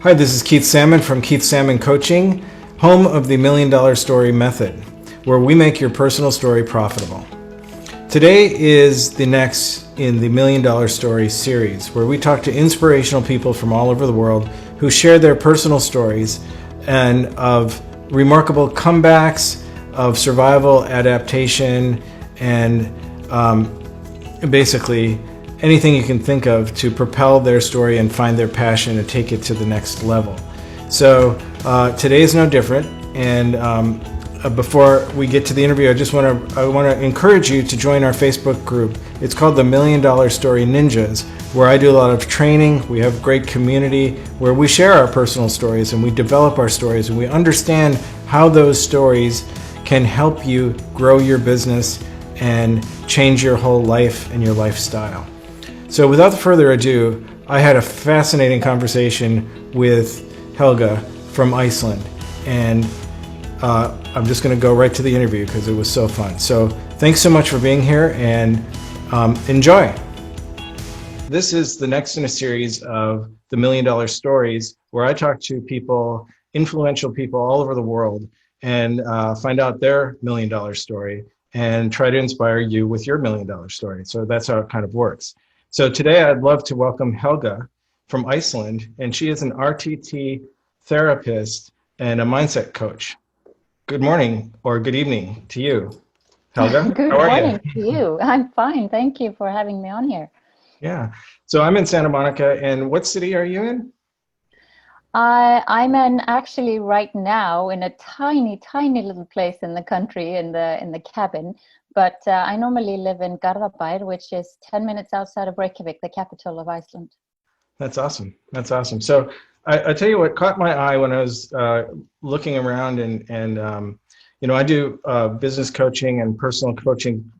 Hi, this is Keith Salmon from Keith Salmon Coaching, home of the Million Dollar Story Method, where we make your personal story profitable. Today is the next in the Million Dollar Story series, where we talk to inspirational people from all over the world who share their personal stories and of remarkable comebacks, of survival, adaptation, and basically anything you can think of to propel their story and find their passion and take it to the next level. So today is no different. And before we get to the interview, I want to encourage you to join our Facebook group. It's called the Million Dollar Story Ninjas, where I do a lot of training. We have great community where we share our personal stories and we develop our stories and we understand how those stories can help you grow your business and change your whole life and your lifestyle. So without further ado, I had a fascinating conversation with Helga from Iceland, and I'm just going to go right to the interview because it was so fun. So thanks so much for being here, and enjoy. This is the next in a series of the Million Dollar Stories, where I talk to people, influential people all over the world, and find out their million dollar story and try to inspire you with your million dollar story. So that's how it kind of works. So today I'd love to welcome Helga from Iceland, and she is an RTT therapist and a mindset coach. Good morning or good evening to you, Helga. Good How are morning you? to you. I'm fine. Thank you for having me on here. Yeah. So I'm in Santa Monica, and what city are you in? I'm actually right now in a tiny, tiny little place in the country in the cabin, but I normally live in Garðabær, which is 10 minutes outside of Reykjavik, the capital of Iceland. That's awesome. That's awesome. So I tell you what caught my eye when I was looking around, and I do business coaching and personal coaching,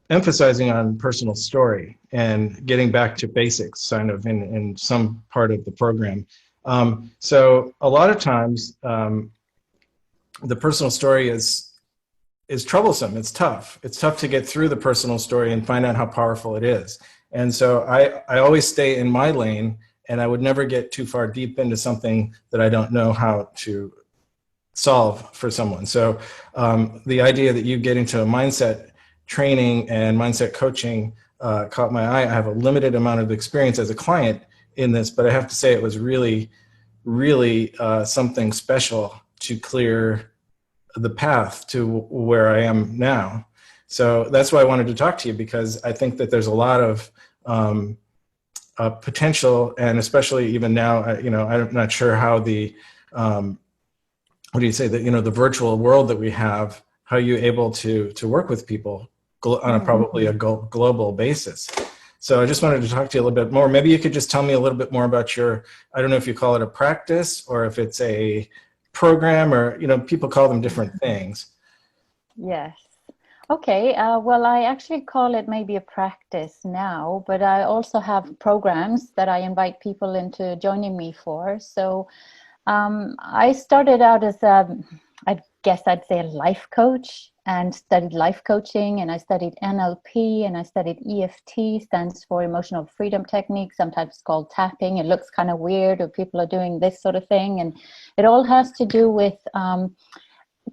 emphasizing on personal story and getting back to basics kind of in some part of the program. So a lot of times the personal story is troublesome. It's tough. It's tough to get through the personal story and find out how powerful it is. And so I always stay in my lane, and I would never get too far deep into something that I don't know how to solve for someone. So the idea that you get into a mindset training and mindset coaching caught my eye. I have a limited amount of experience as a client in this, but I have to say it was really, really something special to clear the path to where I am now. So that's why I wanted to talk to you, because I think that there's a lot of potential, and especially even now, I'm not sure how the what do you say, that the virtual world that we have, how you're able to work with people on a probably a global basis. So I just wanted to talk to you a little bit more. Maybe you could just tell me a little bit more about your, I don't know if you call it a practice or if it's a program, or people call them different things. Yes. Okay. Well, I actually call it maybe a practice now, but I also have programs that I invite people into joining me for. So I started out as I guess I'd say a life coach, and studied life coaching, and I studied NLP, and I studied EFT, stands for emotional freedom technique, sometimes called tapping. It looks kind of weird if people are doing this sort of thing, and it all has to do with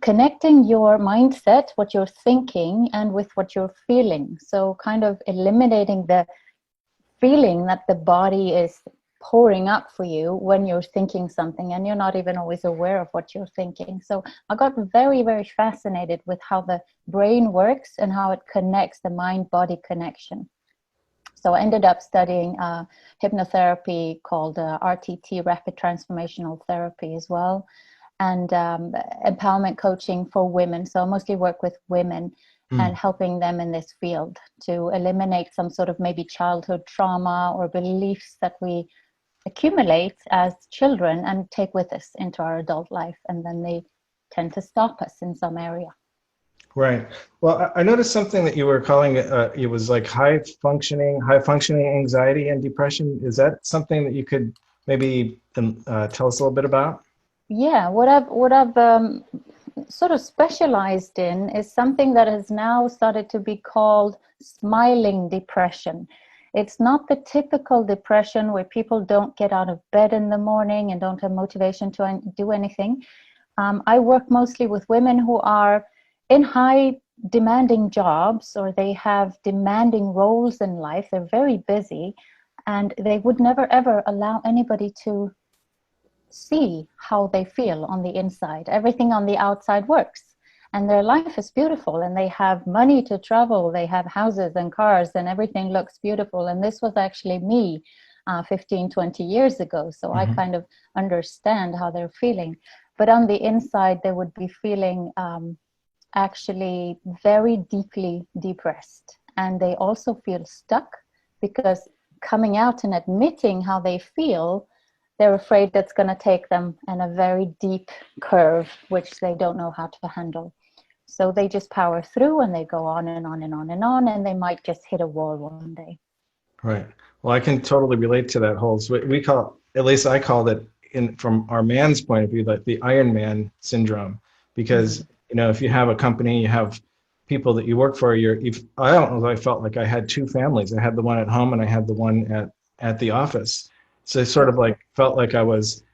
connecting your mindset, what you're thinking, and with what you're feeling. So kind of eliminating the feeling that the body is pouring up for you when you're thinking something and you're not even always aware of what you're thinking. So I got very, very fascinated with how the brain works and how it connects, the mind-body connection. So I ended up studying hypnotherapy called RTT, Rapid Transformational Therapy as well, and empowerment coaching for women. So I mostly work with women and helping them in this field to eliminate some sort of maybe childhood trauma or beliefs that we accumulate as children and take with us into our adult life, and then they tend to stop us in some area. Right. Well, I noticed something that you were calling it was like high functioning anxiety and depression. Is that something that you could maybe tell us a little bit about? Yeah, what I've sort of specialized in is something that has now started to be called smiling depression. It's not the typical depression where people don't get out of bed in the morning and don't have motivation to do anything. I work mostly with women who are in high demanding jobs, or they have demanding roles in life. They're very busy, and they would never ever allow anybody to see how they feel on the inside. Everything on the outside works, and their life is beautiful, and they have money to travel, they have houses and cars, and everything looks beautiful. And this was actually me 15, 20 years ago, so I kind of understand how they're feeling. But on the inside, they would be feeling actually very deeply depressed. And they also feel stuck, because coming out and admitting how they feel, they're afraid that's going to take them in a very deep curve, which they don't know how to handle. So they just power through, and they go on and on and on and on, and they might just hit a wall one day. Right. Well, I can totally relate to that whole, so we call, at least I called it from our man's point of view, like the Iron Man syndrome, because if you have a company, you have people that you work for. I don't know, I felt like I had two families. I had the one at home, and I had the one at the office. So I sort of like felt like I was,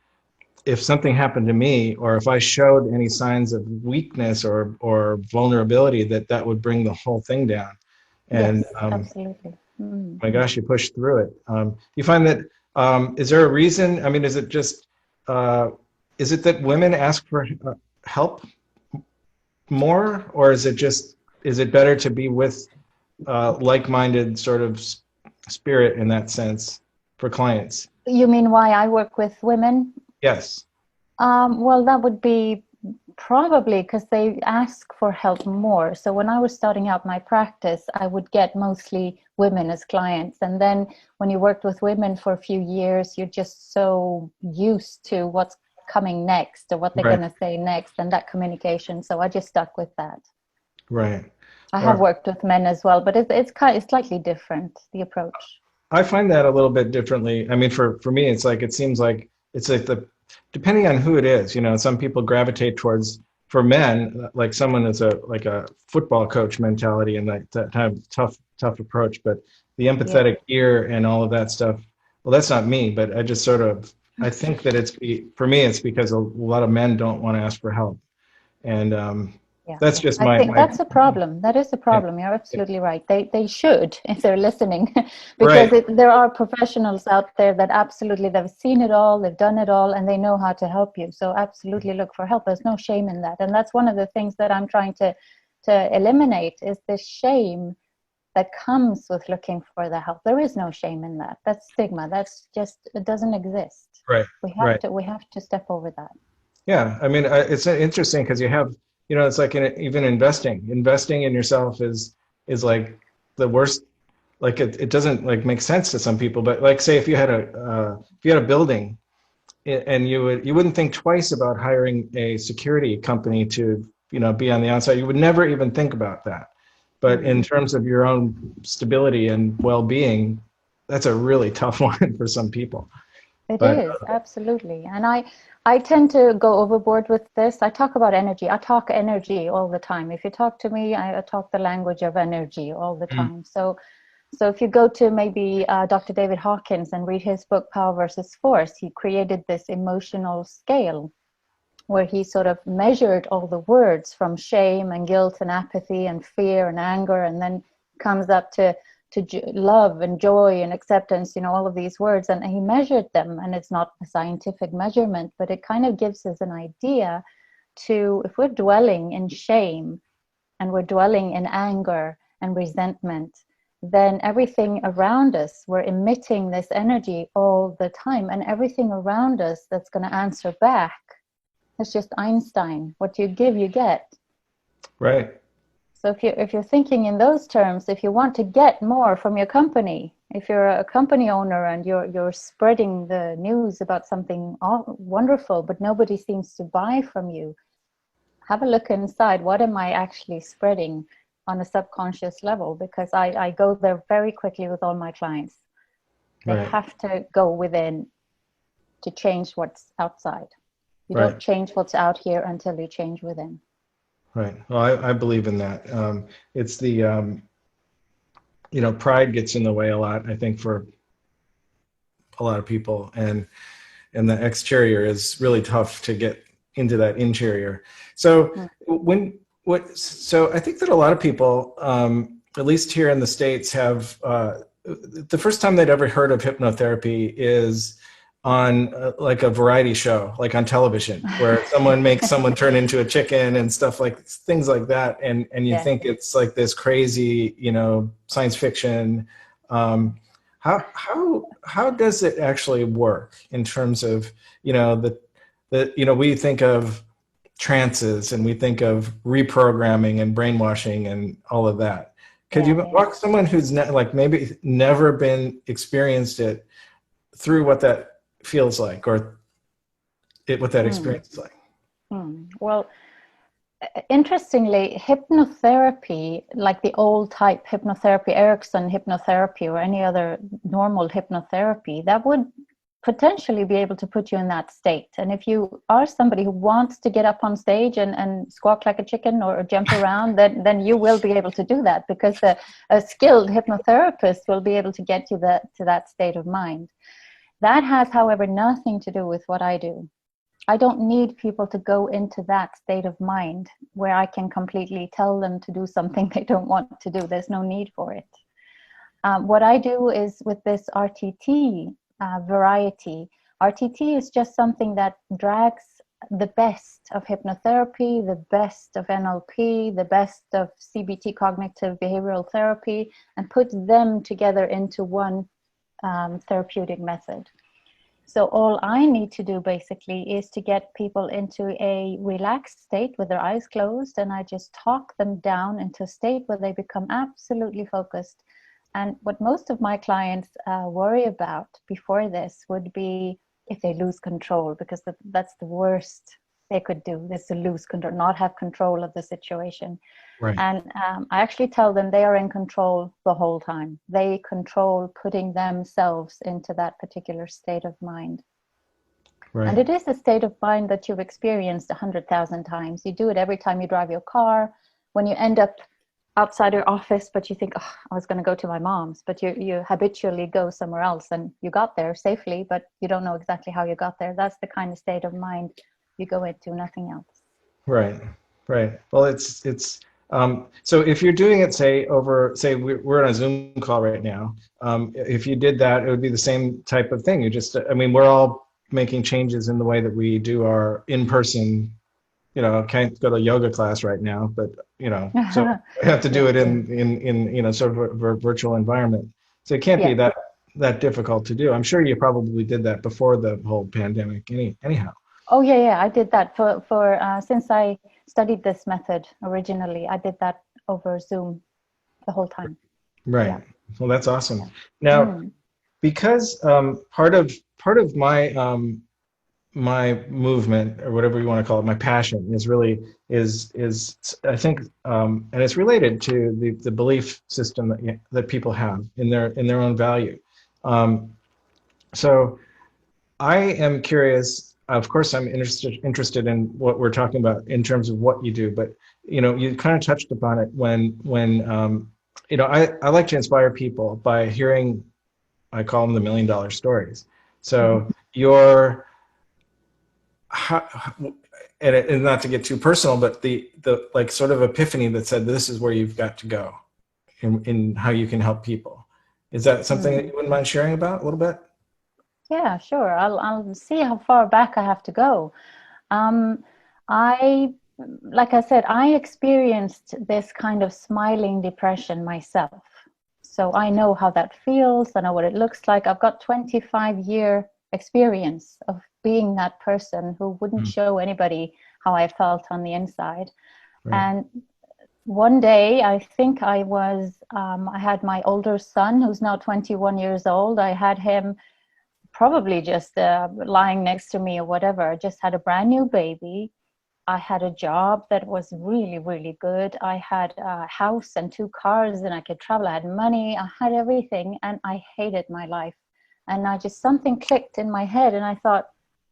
if something happened to me, or if I showed any signs of weakness or vulnerability, that would bring the whole thing down. And yes, absolutely. my gosh, you pushed through it. You find that, is there a reason? I mean, is it just, is it that women ask for help more, or is it better to be with like-minded sort of spirit in that sense for clients? You mean why I work with women? Yes. Well, that would be probably because they ask for help more. So when I was starting out my practice, I would get mostly women as clients. And then when you worked with women for a few years, you're just so used to what's coming next, or what they're Right. going to say next, and that communication. So I just stuck with that. Right. I have worked with men as well, but it's slightly different, the approach. I find that a little bit differently. I mean, for me, it seems like it's like depending on who it is, some people gravitate towards, for men, like someone is like a football coach mentality, and that kind of tough approach. But the empathetic ear and all of that stuff, well, that's not me, but I just sort of, I think that for me, it's because a lot of men don't want to ask for help. And Yeah, that's just I think my that's a problem. That is a yeah, problem. You're absolutely right. They should, if they're listening, because right, there are professionals out there that absolutely, they've seen it all, they've done it all, and they know how to help you. So absolutely look for help. There's no shame in that. And that's one of the things that I'm trying to eliminate, is the shame that comes with looking for the help. There is no shame in that. That's stigma. That's just, it doesn't exist. right, right. We have to step over that. Yeah, I mean, it's interesting because you have, it's like even investing in yourself is like the worst. Like it doesn't like make sense to some people, but like say if you had a building, and you wouldn't think twice about hiring a security company to be on the outside. You would never even think about that. But in terms of your own stability and well-being, that's a really tough one for some people. It But is, absolutely. And I tend to go overboard with this. I talk about energy. I talk energy all the time. If you talk to me, I talk the language of energy all the time. So if you go to maybe Dr. David Hawkins and read his book, Power versus Force, he created this emotional scale where he sort of measured all the words from shame and guilt and apathy and fear and anger, and then comes up to love and joy and acceptance, all of these words. And he measured them, and it's not a scientific measurement, but it kind of gives us an idea to, if we're dwelling in shame and we're dwelling in anger and resentment, then everything around us, we're emitting this energy all the time, and everything around us that's going to answer back. It's just Einstein. What you give, you get. right, So if you're thinking in those terms, if you want to get more from your company, if you're a company owner and you're spreading the news about something wonderful, but nobody seems to buy from you, have a look inside. What am I actually spreading on a subconscious level? Because I go there very quickly with all my clients. They right, have to go within to change what's outside. You don't right. change what's out here until you change within. Right. Well, I believe in that. It's pride gets in the way a lot, I think, for a lot of people, and the exterior is really tough to get into that interior. So Mm. so I think that a lot of people, at least here in the States, have the first time they'd ever heard of hypnotherapy is on like a variety show, like on television, where someone makes someone turn into a chicken and stuff, like things like that, and you Yes. think it's like this crazy, science fiction. Um, how does it actually work in terms of, we think of trances and we think of reprogramming and brainwashing and all of that. Could you Yeah, yeah. walk someone who's like maybe never been experienced it through what that feels like, or what that Mm. experience is like? Well, interestingly, hypnotherapy, like the old type hypnotherapy, Erickson hypnotherapy, or any other normal hypnotherapy, that would potentially be able to put you in that state. And if you are somebody who wants to get up on stage and squawk like a chicken or jump around, then you will be able to do that, because a skilled hypnotherapist will be able to get you to that state of mind. That has, however, nothing to do with what I do. I don't need people to go into that state of mind where I can completely tell them to do something they don't want to do. There's no need for it. What I do is with this RTT variety. RTT is just something that drags the best of hypnotherapy, the best of NLP, the best of CBT, cognitive behavioral therapy, and puts them together into one therapeutic method. So all I need to do basically is to get people into a relaxed state with their eyes closed, and I just talk them down into a state where they become absolutely focused. And what most of my clients worry about before this would be if they lose control, because that's the worst they could do, is to lose control, not have control of the situation. Right. And I actually tell them they are in control the whole time. They control putting themselves into that particular state of mind. And Right. it is a state of mind that you've experienced 100,000 times. You do it every time you drive your car, when you end up outside your office, but you think, oh, I was going to go to my mom's, but you habitually go somewhere else, and you got there safely, but you don't know exactly how you got there. That's the kind of state of mind you go into, nothing else. Right, right. Well, it's so if you're doing it, say over, say we're on a Zoom call right now. If you did that, it would be the same type of thing. You just, I mean, we're all making changes in the way that we do our in-person. Can't go to yoga class right now, but so I have to do Yeah, it in sort of a virtual environment. So it can't be yeah. that difficult to do. I'm sure you probably did that before the whole pandemic. Anyhow. Oh, yeah, yeah. I did that for since I studied this method originally. I did that over Zoom the whole time. Yeah, Right. Well, that's awesome. yeah. Now, Mm, because part of my movement, or whatever you want to call it, my passion is really is I think, and it's related to the belief system that people have in their own value. Um, so I am curious. Of course, I'm interested in what we're talking about in terms of what you do, but you kind of touched upon it when I like to inspire people by hearing. I call them the $1 million stories. So your how, and not to get too personal, but the like sort of epiphany that said this is where you've got to go in how you can help people. Is that something that mm. you wouldn't mind sharing about a little bit? Yeah, sure. I'll see how far back I have to go. Um, I, like I said, I experienced this kind of smiling depression myself. So I know how that feels. I know what it looks like. I've got 25-year experience of being that person who wouldn't Mm, show anybody how I felt on the inside. right. And one day, I think I had my older son, who's now 21 years old. I had him probably just lying next to me or whatever. I just had a brand new baby. I had a job that was really, really good. I had a house and 2 cars, and I could travel. I had money. I had everything, and I hated my life. And something clicked in my head, and I thought,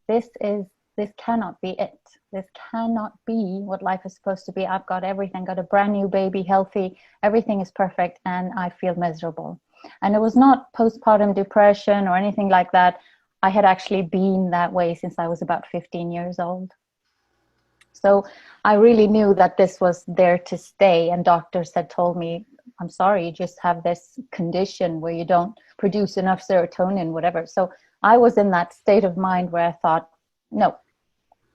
this is this cannot be it. This cannot be what life is supposed to be. I've got everything, got a brand new baby, healthy, everything is perfect, and I feel miserable. And it was not postpartum depression or anything like that. I had actually been that way since I was about 15 years old. So I really knew that this was there to stay. And doctors had told me, I'm sorry, you just have this condition where you don't produce enough serotonin, whatever. So I was in that state of mind where I thought, no,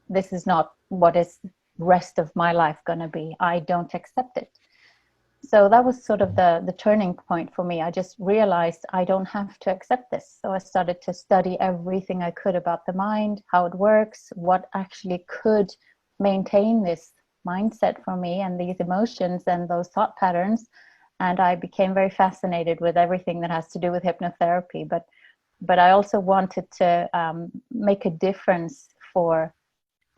this is not what is rest of my life going to be. I don't accept it. So that was sort of the turning point for me. I just realized I don't have to accept this. So I started to study everything I could about the mind, how it works, what actually could maintain this mindset for me and these emotions and those thought patterns. And I became very fascinated with everything that has to do with hypnotherapy. But I also wanted to make a difference for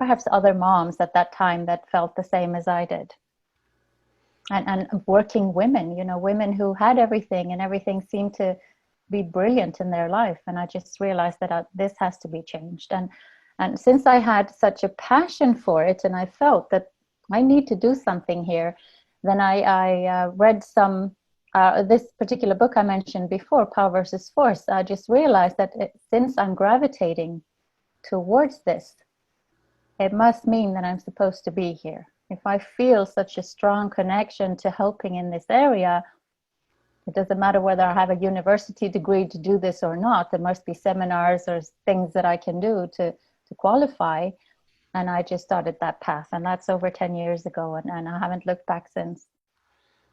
perhaps other moms at that time that felt the same as I did. And working women, you know, women who had everything and everything seemed to be brilliant in their life. And I just realized that this has to be changed. And since I had such a passion for it and I felt that I need to do something here, then I read this particular book I mentioned before, Power versus Force. I just realized that since I'm gravitating towards this, it must mean that I'm supposed to be here. If I feel such a strong connection to helping in this area, it doesn't matter whether I have a university degree to do this or not. There must be seminars or things that I can do to qualify. And I just started that path. And that's over 10 years ago. And I haven't looked back since.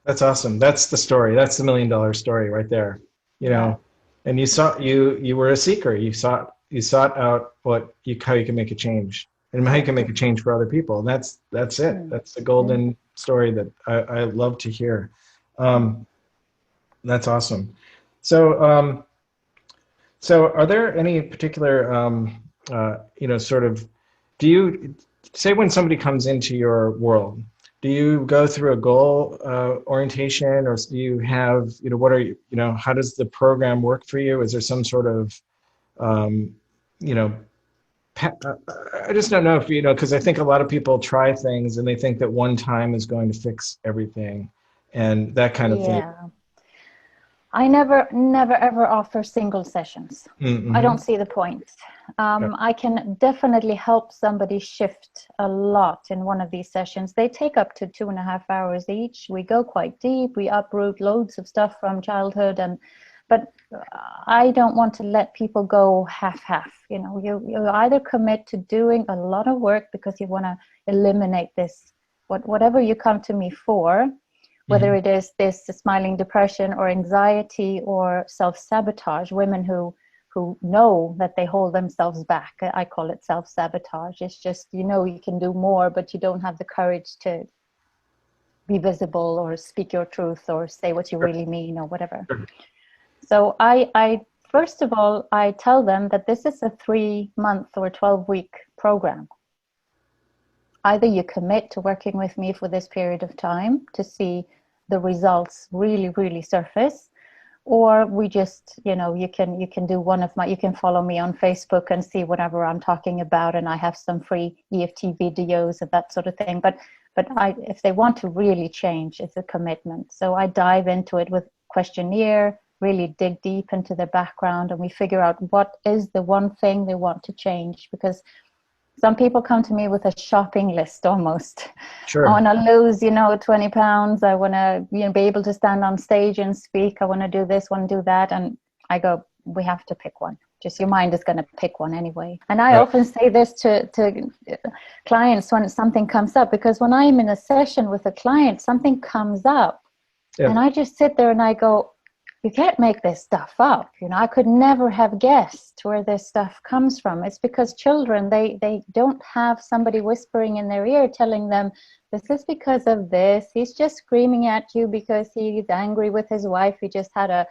That's awesome. That's the story. That's the $1 million story right there. You know, and you were a seeker. You sought out how you can make a change and how you can make a change for other people. And that's it. That's the golden story that I love to hear. That's awesome. So, so are there any particular, sort of, do you say when somebody comes into your world, do you go through a goal orientation, or do you have, what are you, how does the program work for you? Is there some sort of, I just don't know if, because I think a lot of people try things and they think that one time is going to fix everything and that kind of thing. I never ever offer single sessions. Mm-hmm. I don't see the point. I can definitely help somebody shift a lot in one of these sessions. They take up to 2.5 hours each. We go quite deep. We uproot loads of stuff from childhood, but I don't want to let people go half-half. You either commit to doing a lot of work because you want to eliminate this, whatever you come to me for, whether it is this smiling depression or anxiety or self-sabotage, women who know that they hold themselves back. I call it self-sabotage. It's just, you can do more, but you don't have the courage to be visible or speak your truth or say what you really mean or whatever. So I first of all, I tell them that this is a 3-month or 12-week program. Either you commit to working with me for this period of time to see the results really, really surface, or we just, you can do you can follow me on Facebook and see whatever I'm talking about, and I have some free EFT videos and that sort of thing. But if they want to really change, it's a commitment. So I dive into it with questionnaire, really dig deep into their background, and we figure out what is the one thing they want to change, because some people come to me with a shopping list almost. Sure. I want to lose, 20 pounds. I want to be able to stand on stage and speak. I want to do this, want to do that. And I go, we have to pick one. Just your mind is going to pick one anyway. And I often say this to clients when something comes up, because when I'm in a session with a client, something comes up and I just sit there and I go, you can't make this stuff up. I could never have guessed where this stuff comes from. It's because children, they don't have somebody whispering in their ear telling them, this is because of this. He's just screaming at you because he's angry with his wife. He just had a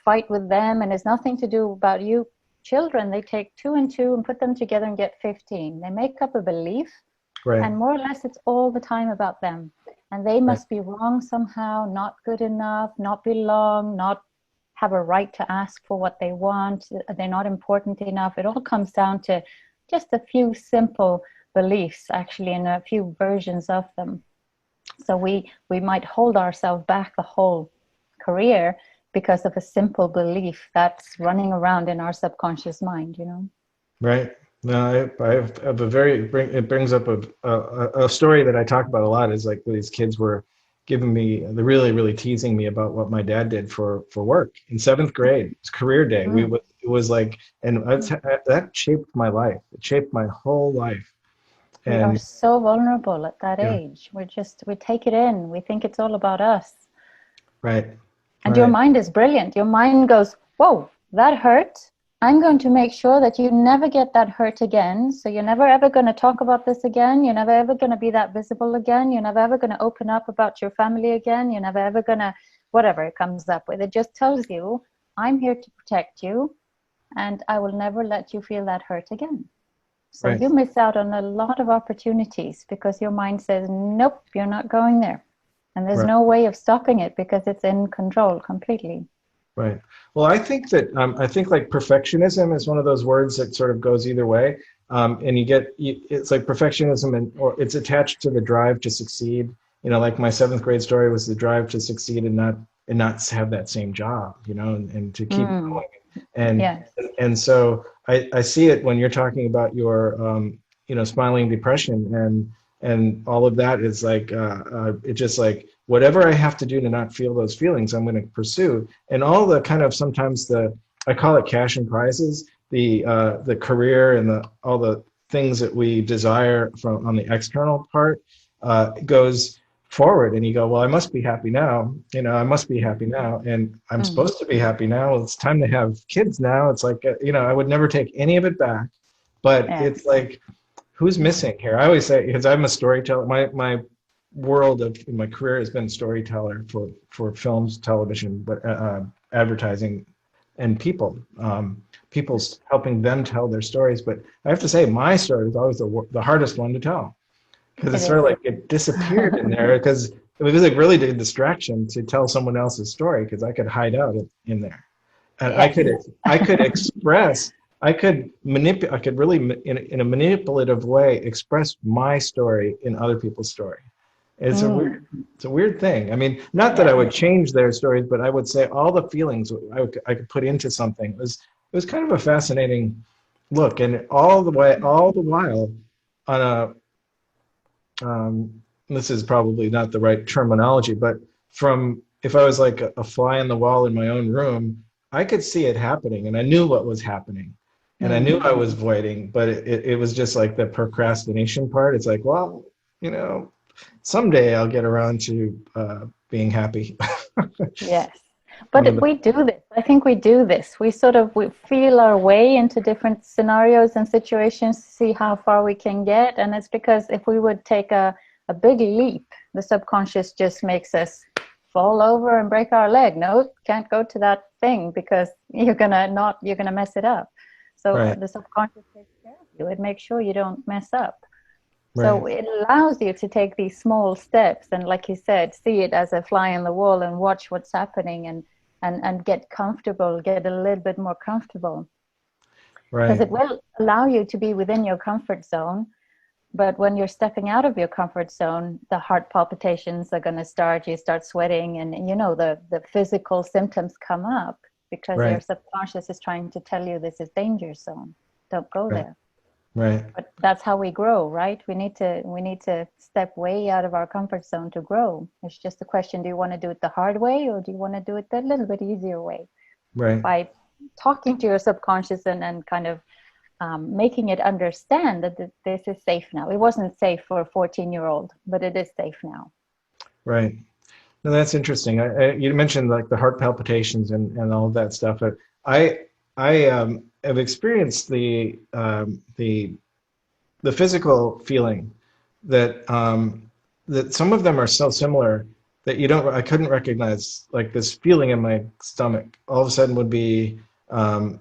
fight with them and it's nothing to do about you. Children, they take 2 and 2 and put them together and get 15. They make up a belief. Right. And more or less it's all the time about them. And they must be wrong somehow, not good enough, not belong, not have a right to ask for what they want. They're not important enough. It all comes down to just a few simple beliefs, actually, and a few versions of them. So we might hold ourselves back the whole career because of a simple belief that's running around in our subconscious mind, you know. Right. No, I have it brings up a story that I talk about a lot, is like these kids were giving me, they're really teasing me about what my dad did for work in seventh grade. It's career day. Mm. It was like, and that shaped my life. It shaped my whole life. We are And so vulnerable at that yeah, age. We take it in. We think it's all about us. right, And your right, mind is brilliant. Your mind goes, whoa, that hurt. I'm going to make sure that you never get that hurt again. So you're never ever going to talk about this again. You're never ever going to be that visible again. You're never ever going to open up about your family again. You're never ever going to, whatever it comes up with. It just tells you, I'm here to protect you, and I will never let you feel that hurt again. So right, you miss out on a lot of opportunities because your mind says, nope, you're not going there. And there's right. no way of stopping it because it's in control completely. Right. Well, I think that I think like perfectionism is one of those words that sort of goes either way, and it's like perfectionism, or it's attached to the drive to succeed. You know, like my seventh grade story was the drive to succeed and not have that same job. You know, and to keep Mm, going. And yes. so I see it when you're talking about your you know, smiling depression, and all of that is like it's just like whatever I have to do to not feel those feelings, I'm going to pursue. And all the kind of, sometimes I call it cash and prizes, the career and all the things that we desire from on the external part goes forward, and you go, well, I must be happy now, you know, I must be happy now, and I'm Mm, supposed to be happy now. Well, it's time to have kids now. It's like, you know, I would never take any of it back, but it's yes. like, who's missing here? I always say, because I'm a storyteller, my world of my career has been storyteller for films, television, but advertising, and people's helping them tell their stories. But I have to say, my story is always the hardest one to tell, because It it's sort of is. like it disappeared in there, because it was like really a distraction to tell someone else's story, because I could hide out in there, and Yes. I could express, I could manipulate, I could really in a manipulative way express my story in other people's story. It's a weird, Mm, it's a weird thing. I mean, not that I yes. would change their stories, but I would say all the feelings I could put into something. It was kind of a fascinating look, and all the while on a this is probably not the right terminology, but from, if I was like a fly on the wall in my own room, I could see it happening, and I knew what was happening, and I knew Mm, I was voiding, but it was just like the procrastination part. It's like, well, you know, someday I'll get around to being happy. yes. One of But the we do this. I think we do this. We feel our way into different scenarios and situations to see how far we can get. And it's because if we would take a big leap, the subconscious just makes us fall over and break our leg. No, can't go to that thing because you're gonna mess it up. So right, the subconscious takes care of you. It makes sure you don't mess up. right, So it allows you to take these small steps and, like you said, see it as a fly in the wall and watch what's happening, and get comfortable, get a little bit more comfortable, because right, it will allow you to be within your comfort zone. But when you're stepping out of your comfort zone, the heart palpitations are going to start, you start sweating, and you know the physical symptoms come up because your right, subconscious is trying to tell you this is danger zone. Don't go right, there. right, But that's how we grow, right? We need to step way out of our comfort zone to grow. It's just a question: do you want to do it the hard way, or do you want to do it the little bit easier way, right. by talking to your subconscious and kind of making it understand that this is safe now. It wasn't safe for a 14-year-old, but it is safe now. Right. No, that's interesting. You mentioned like the heart palpitations and all of that stuff, but I I have experienced the physical feeling that that some of them are so similar that you don't, I couldn't recognize, like this feeling in my stomach all of a sudden would be um,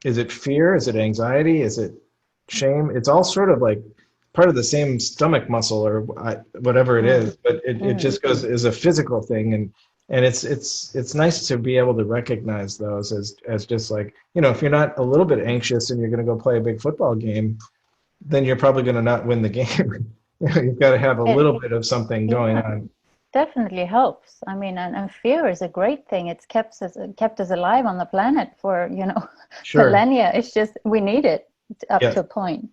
is it fear? Is it anxiety? Is it shame? It's all sort of like part of the same stomach muscle, or whatever it Mm. is, but it Mm. just goes as a physical thing. And it's nice to be able to recognize those as just like, if you're not a little bit anxious and you're going to go play a big football game, then you're probably going to not win the game. You've got to have a It, little bit of something going yeah, on. definitely helps. I mean, and fear is a great thing. It's kept us alive on the planet for, Sure. millennia. It's just we need it up Yeah. to a point,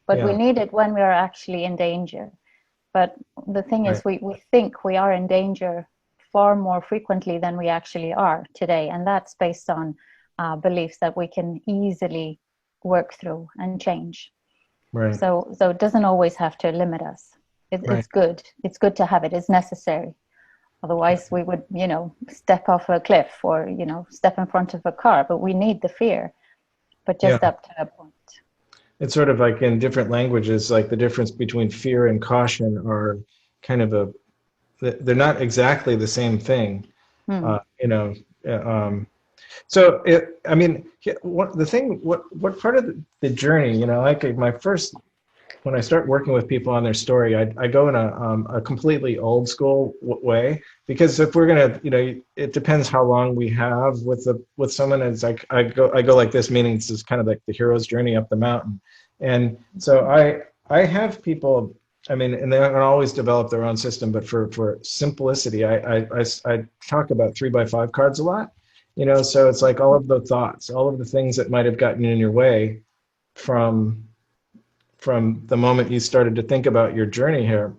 but we Yeah. need it when we are actually in danger. But the thing Right. is, we think we are in danger far more frequently than we actually are today, and that's based on beliefs that we can easily work through and change. Right. So it doesn't always have to limit us. Right. It's good. It's good to have it. It's necessary. Otherwise, we would, step off a cliff or, step in front of a car. But we need the fear, but Yeah. just up to a point. It's sort of like in different languages, like the difference between fear and caution are kind of they're not exactly the same thing. Hmm. Uh, you know, uh, um, so I mean, what part of the journey, like my first, when I start working with people on their story, I go in a completely old school way, because if we're gonna, it depends how long we have with someone. It's like I go like this, meaning this is kind of like the hero's journey up the mountain, and so I have people. I mean, and they're gonna always develop their own system, but for simplicity, I talk about 3x5 cards a lot. So it's like all of the thoughts, all of the things that might have gotten in your way from the moment you started to think about your journey here.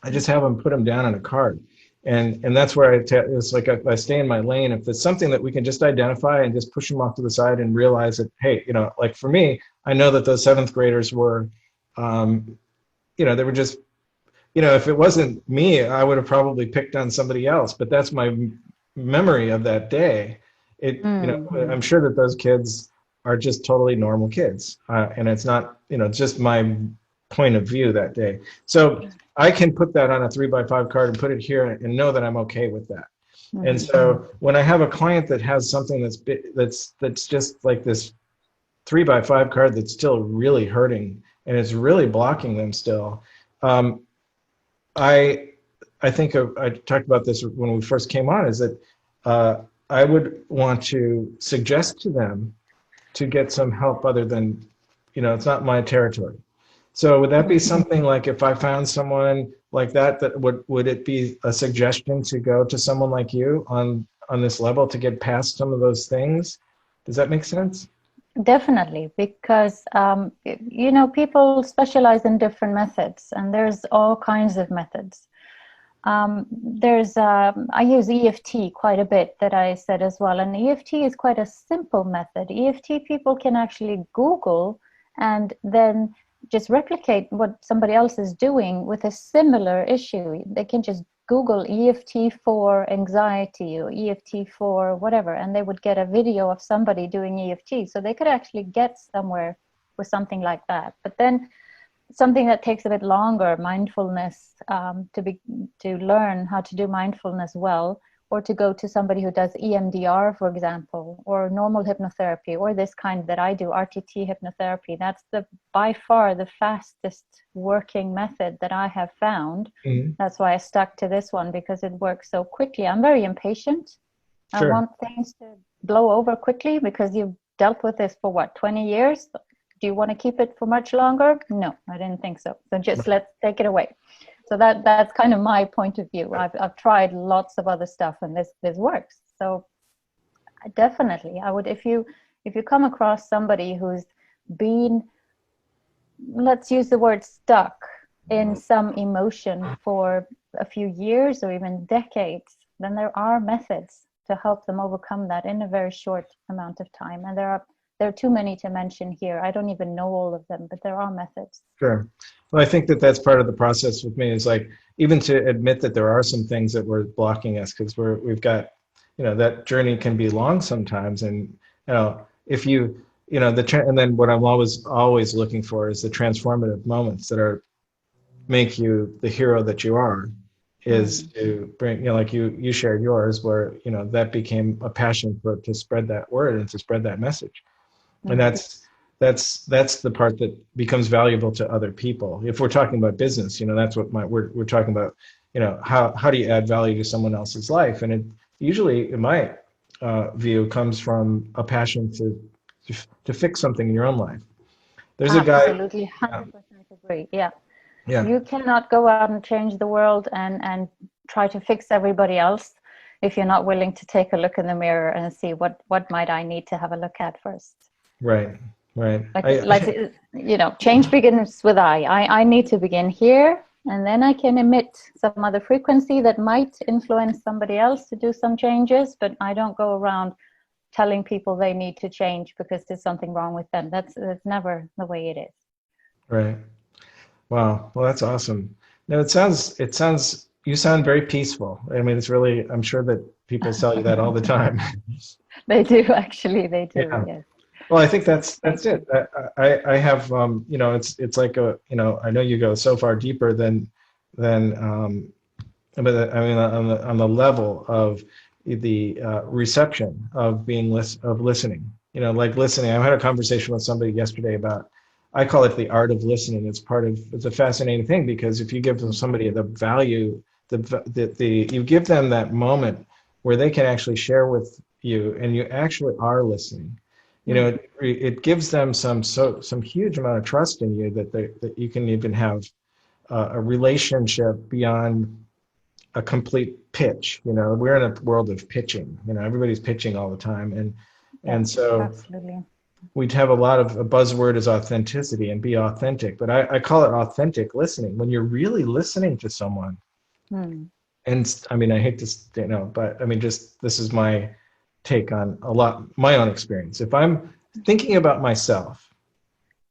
I just have them put them down on a card. And that's where it's like I stay in my lane. If it's something that we can just identify and just push them off to the side and realize that, hey, like for me, I know that those seventh graders were, they were just, if it wasn't me, I would have probably picked on somebody else. But that's my memory of that day. I'm sure that those kids are just totally normal kids, and it's not, just my point of view that day. So I can put that on a 3x5 card and put it here and know that I'm okay with that. And so when I have a client that has something that's just like this 3x5 card that's still really hurting and it's really blocking them still, um, I I think I talked about this when we first came on, is that I would want to suggest to them to get some help other than, it's not my territory. So would that be something like, if I found someone like that would it be a suggestion to go to someone like you on this level to get past some of those things? Does that make sense? Definitely, because people specialize in different methods, and there's all kinds of methods. I use EFT quite a bit, that I said as well, and EFT is quite a simple method. EFT people can actually Google and then just replicate what somebody else is doing with a similar issue. They can just Google EFT for anxiety or EFT for whatever, and they would get a video of somebody doing EFT. So they could actually get somewhere with something like that. But then something that takes a bit longer, mindfulness, to learn how to do mindfulness well, or to go to somebody who does EMDR, for example, or normal hypnotherapy, or this kind that I do, RTT hypnotherapy. That's by far the fastest working method that I have found. Mhm. That's why I stuck to this one, because it works so quickly. I'm very impatient. I Sure. want things to blow over quickly, because you've dealt with this for what, 20 years? Do you want to keep it for much longer? No, I didn't think so. So just let's take it away. So that's kind of my point of view. I've tried lots of other stuff, and this works. So definitely, I would, if you come across somebody who's been, let's use the word stuck in some emotion for a few years or even decades, then there are methods to help them overcome that in a very short amount of time. And there are too many to mention here. I don't even know all of them, but there are methods. Sure. Well, I think that that's part of the process with me, is like, even to admit that there are some things that were blocking us, because we've got, that journey can be long sometimes. And, if and then what I'm always looking for is the transformative moments that make you the hero that you are, is to bring, like you shared yours, where, that became a passion to spread that word and to spread that message. And that's the part that becomes valuable to other people. If we're talking about business, that's what we're talking about. How do you add value to someone else's life? And it usually, in my view, comes from a passion to fix something in your own life. There's a guy. Absolutely, Yeah, 100% agree. Yeah. yeah, You cannot go out and change the world and try to fix everybody else if you're not willing to take a look in the mirror and see what might I need to have a look at first. right, right. Change begins with I need to begin here, and then I can emit some other frequency that might influence somebody else to do some changes, but I don't go around telling people they need to change because there's something wrong with them. That's never the way it is. Right. Wow. Well, that's awesome. No, it sounds, you sound very peaceful. I mean, it's really, I'm sure that people tell you that all the time. They do, actually, they do, Yeah. yes. Well, I think that's Thank it. you. I have, it's like I know you go so far deeper than but I mean, on the level of the reception of of listening, like listening. I had a conversation with somebody yesterday about, I call it the art of listening. It's a fascinating thing, because if you give somebody the value, you give them that moment where they can actually share with you, and you actually are listening. It gives them some huge amount of trust in you, that you can even have a relationship beyond a complete pitch. We're in a world of pitching. Everybody's pitching all the time, and Yeah, so absolutely. we'd have a lot of, a buzzword is authenticity and be authentic, but I call it authentic listening, when you're really listening to someone. Hmm. And I mean, I hate to, but I mean, just, this is my take on my own experience. If I'm thinking about myself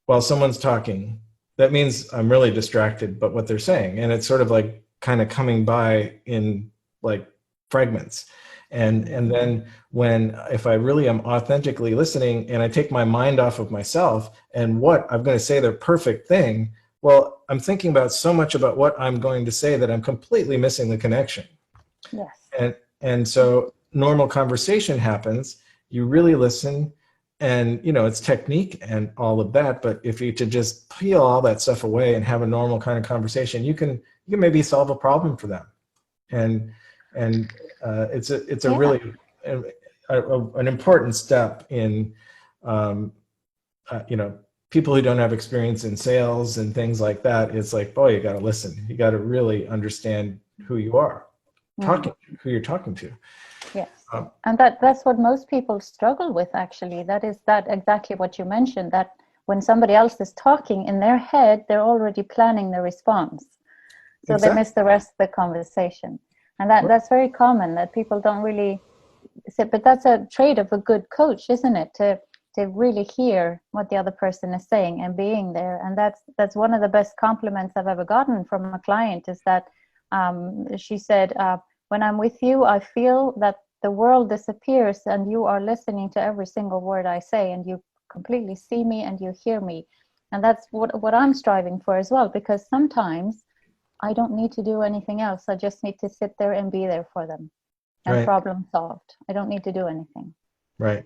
while someone's talking, that means I'm really distracted by what they're saying. And it's sort of like kind of coming by in like fragments. And then if I really am authentically listening, and I take my mind off of myself and what I'm going to say the perfect thing, well, I'm thinking about so much about what I'm going to say that I'm completely missing the connection. Yes. And so normal conversation happens, you really listen, and it's technique and all of that, but if you to just peel all that stuff away and have a normal kind of conversation, you can maybe solve a problem for them. And it's a Yeah. really an important step in people who don't have experience in sales and things like that. It's like, boy, you got to listen, you got to really understand who you are Mm. who you're talking to. Yes. um, And that's what most people struggle with, actually. That is that exactly what you mentioned, that when somebody else is talking in their head, they're already planning the response. So they exactly. miss the rest of the conversation. And that's very common, that people don't really say, but that's a trait of a good coach, isn't it? To really hear what the other person is saying and being there. And that's one of the best compliments I've ever gotten from a client, is that she said, when I'm with you, I feel that the world disappears and you are listening to every single word I say, and you completely see me and you hear me. And that's what I'm striving for as well, because sometimes I don't need to do anything else. I just need to sit there and be there for them, and Right, problem solved. I don't need to do anything. right,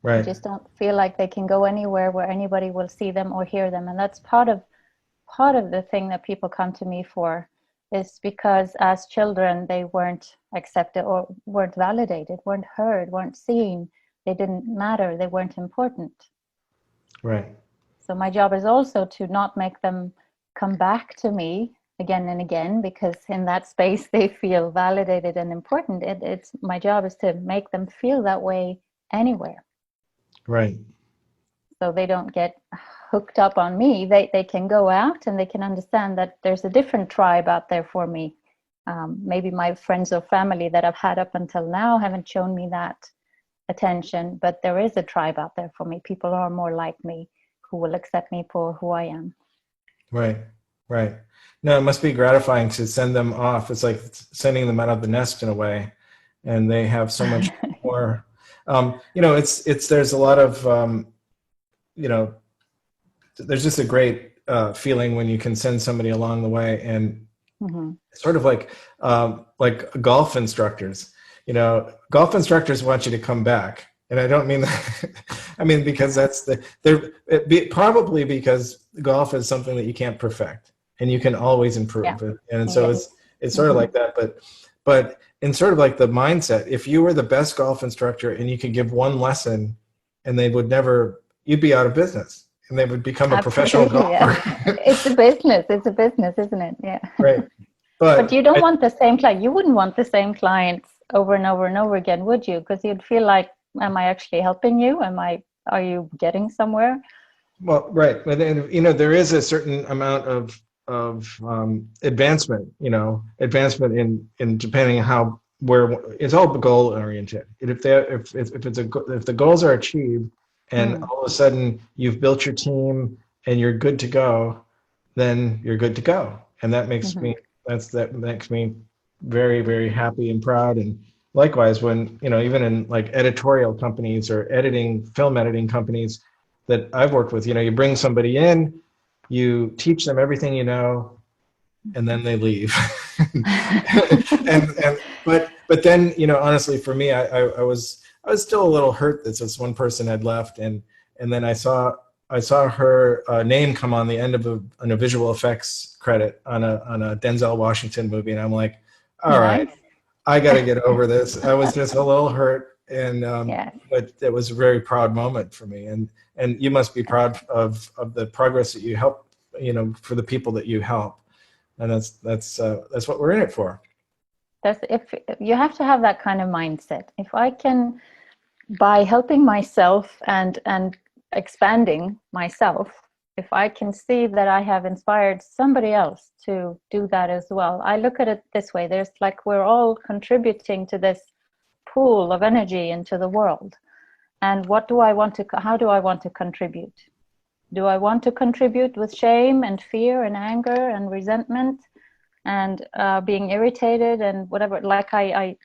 I right, just don't feel like they can go anywhere where anybody will see them or hear them. And that's part of the thing that people come to me for, is because as children they weren't accepted or weren't validated, weren't heard, weren't seen. They didn't matter, they weren't important. right, So my job is also to not make them come back to me again and again, because in that space they feel validated and important. It's my job is to make them feel that way anywhere, right, so they don't get hooked up on me. They can go out and they can understand that there's a different tribe out there for me. Maybe my friends or family that I've had up until now haven't shown me that attention, but there is a tribe out there for me. People who are more like me, who will accept me for who I am. right, right. No, it must be gratifying to send them off. It's like sending them out of the nest in a way, and they have so much more. It's there's a lot of you know, there's just a great feeling when you can send somebody along the way, and Mm-hmm. sort of like golf instructors. Golf instructors want you to come back, And I don't mean that, I mean, because that's probably because golf is something that you can't perfect and you can always Yeah. improve. And so Yes. it's sort of like that, but in sort of like the mindset, if you were the best golf instructor and you could give one lesson and they would never, you'd be out of business and they would become a professional Absolutely. golfer. Yeah. It's a business. It's a business, isn't it? Yeah. Right. But you don't want the same client. You wouldn't want the same clients over and over and over again, would you? Because you'd feel like, am I actually helping you? Are you getting somewhere? Well, right, but then, you know, there is a certain amount of advancement, you know, advancement in depending on how where it's all goal oriented. And if the goals are achieved, and all of a sudden you've built your team and you're good to go, then you're good to go, and that makes me that makes me very, very happy and proud. And likewise, when, you know, even in like editorial companies or film editing companies that I've worked with, you know, you bring somebody in, you teach them everything you know, and then they leave. But then, you know, honestly, for me, I was still a little hurt that this one person had left, and then I saw her name come on the end of a visual effects credit on a Denzel Washington movie, and I'm like, all right, Nice. I got to get over this. I was just a little hurt, and Yeah. but it was a very proud moment for me, and you must be proud of the progress that you help, you know, for the people that you help, and that's what we're in it for. That's if you have to have that kind of mindset. If I can, by helping myself and expanding myself, if I can see that I have inspired somebody else to do that as well. I look at it this way. There's like we're all contributing to this pool of energy into the world. And how do I want to contribute? Do I want to contribute with shame and fear and anger and resentment and being irritated and whatever? Like I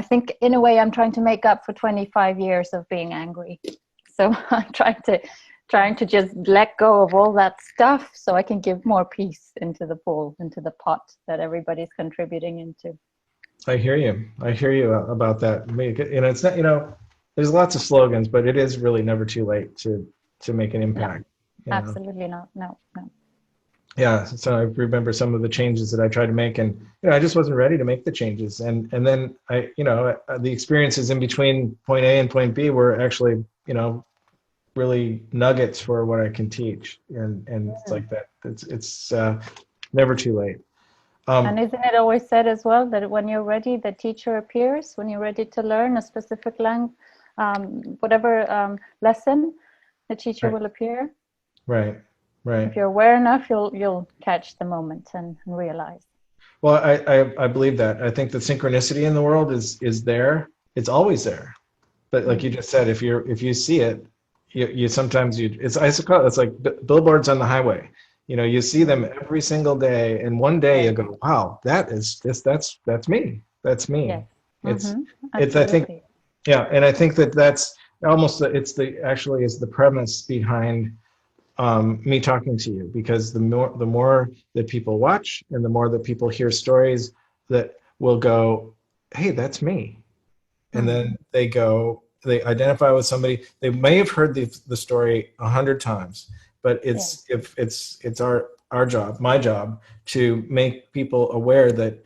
think in a way I'm trying to make up for 25 years of being angry. So I'm trying to just let go of all that stuff so I can give more peace into the pool, into the pot that everybody's contributing into. I hear you. I hear you about that. I mean, you know, it's not, you know, there's lots of slogans, but it is really never too late to make an No, impact. You know? absolutely not. No. Yeah. So I remember some of the changes that I tried to make, and you know, I just wasn't ready to make the changes. And then you know, the experiences in between point A and point B were actually, you know, really nuggets for what I can teach. And it's like that. It's never too late. And isn't it always said as well that when you're ready, the teacher appears? When you're ready to learn a specific lesson, the teacher will appear. Right. Right. If you're aware enough, you'll catch the moment and realize. Well, I believe that. I think the synchronicity in the world is there. It's always there. But like you just said, if you see it, you sometimes it's like billboards on the highway. You know, you see them every single day, and one day you go, wow, that's me. That's me. Yes. It's I think, yeah, and I think that's almost actually is the premise behind me talking to you, because the more that people watch and the more that people hear stories that will go, hey, that's me, and then they identify with somebody. They may have heard the story 100 times, but it's our job, my job, to make people aware that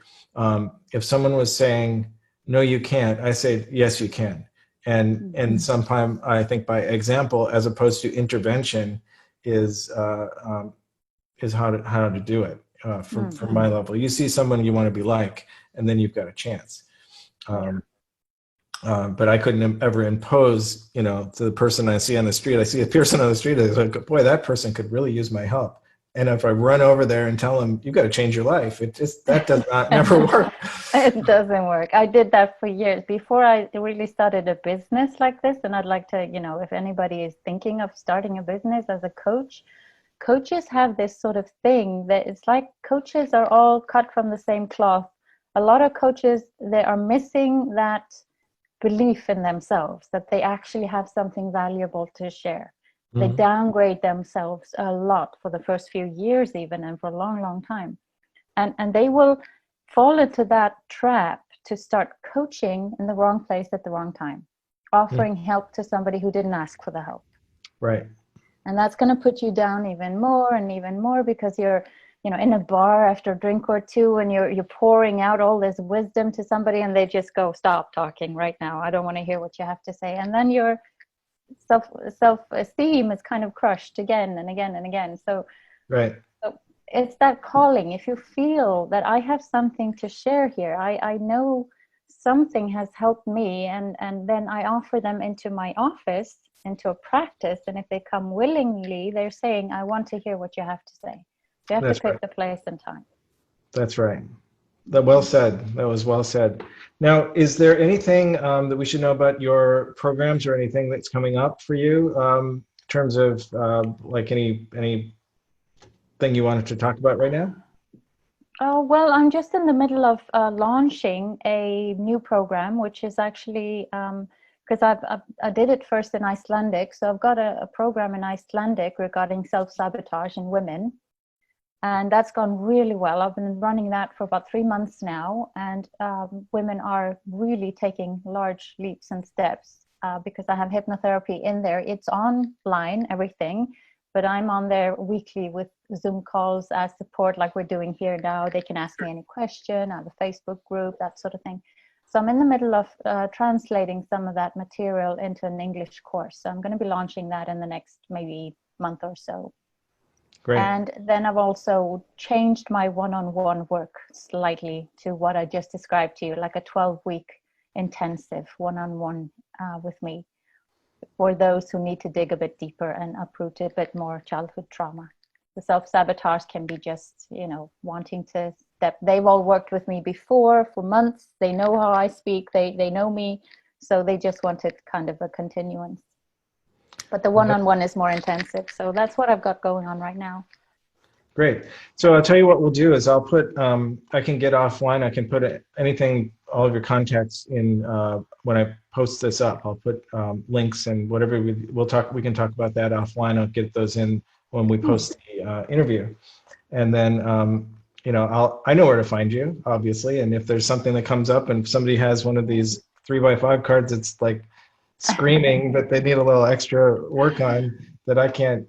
if someone was saying no, you can't, I say yes, you can, and sometimes I think by example as opposed to intervention is how to do it from my level. You see someone you want to be like, and then you've got a chance. But I couldn't ever impose, you know, to the person I see on the street. I see a person on the street, I like, boy, that person could really use my help. And if I run over there and tell them, you've got to change your life, that does not never work. It doesn't work. I did that for years before I really started a business like this. And I'd like to, you know, if anybody is thinking of starting a business as a coach, coaches have this sort of thing that it's like coaches are all cut from the same cloth. A lot of coaches, they are missing that belief in themselves, that they actually have something valuable to share. They downgrade themselves a lot for the first few years even, and for a long, long time. And they will fall into that trap to start coaching in the wrong place at the wrong time. offering help to somebody who didn't ask for the help. Right. And that's going to put you down even more and even more, because you're, in a bar after a drink or two, and you're pouring out all this wisdom to somebody, and they just go, "Stop talking right now. I don't want to hear what you have to say." And then your self-esteem is kind of crushed again and again and again. So, right. So it's that calling. If you feel that I have something to share here, I know something has helped me, and then I offer them into my office, into a practice, and if they come willingly, they're saying, "I want to hear what you have to say." You have That's to pick right. the place and time. That's right. Well said. That was well said. Now, is there anything that we should know about your programs, or anything that's coming up for you, in terms of like anything you wanted to talk about right now? Oh, well, I'm just in the middle of launching a new program, which is actually because I did it first in Icelandic. So I've got a program in Icelandic regarding self-sabotage in women. And that's gone really well. I've been running that for about 3 months now. And women are really taking large leaps and steps because I have hypnotherapy in there. It's online, everything. But I'm on there weekly with Zoom calls as support, like we're doing here now. They can ask me any question. I have a Facebook group, that sort of thing. So I'm in the middle of translating some of that material into an English course. So I'm going to be launching that in the next maybe month or so. Great. And then I've also changed my one-on-one work slightly to what I just described to you, like a 12-week intensive one-on-one with me, for those who need to dig a bit deeper and uproot a bit more childhood trauma. The self-sabotage can be just, wanting to step. They've all worked with me before for months. They know how I speak. They know me. So they just wanted kind of a continuance. But the one-on-one is more intensive. So that's what I've got going on right now. Great. So I'll tell you what we'll do is I'll put, I can get offline. I can put anything, all of your contacts in when I post this up. I'll put links and whatever we can talk about that offline. I'll get those in when we post the interview. And then, I know where to find you, obviously. And if there's something that comes up and somebody has one of these 3x5 cards, it's like screaming that they need a little extra work on that I can't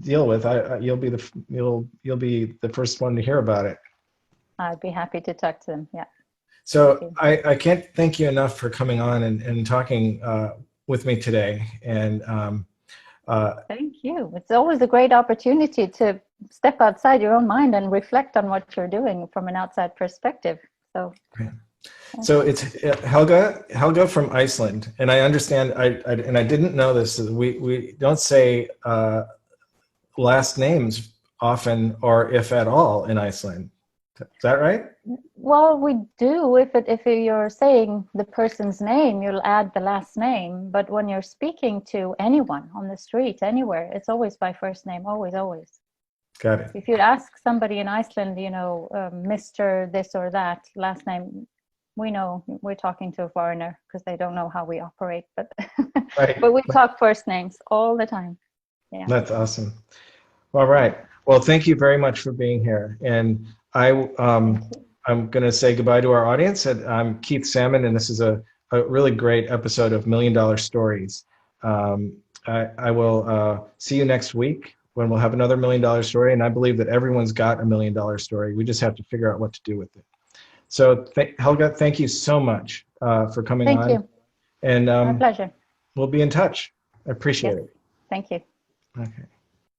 deal with, you'll be the first one to hear about it. I'd be happy to talk to them. Yeah. So I can't thank you enough for coming on and talking with me today. And thank you. It's always a great opportunity to step outside your own mind and reflect on what you're doing from an outside perspective. So. Yeah. So it's Helga from Iceland, and I understand. And I didn't know this. We don't say last names often, or if at all, in Iceland. Is that right? Well, we do. If you're saying the person's name, you'll add the last name. But when you're speaking to anyone on the street, anywhere, it's always by first name. Always, always. Got it. If you'd ask somebody in Iceland, Mr. this or that, last name, we know we're talking to a foreigner because they don't know how we operate. But right. But we talk first names all the time. Yeah. That's awesome. All right. Well, thank you very much for being here. And I'm going to say goodbye to our audience. I'm Keith Salmon, and this is a really great episode of $1 Million Stories. I will see you next week when we'll have another $1 Million Story. And I believe that everyone's got a $1 Million Story. We just have to figure out what to do with it. So Helga, thank you so much for coming on. Thank you. And my pleasure. We'll be in touch. I appreciate it. Thank you. Okay.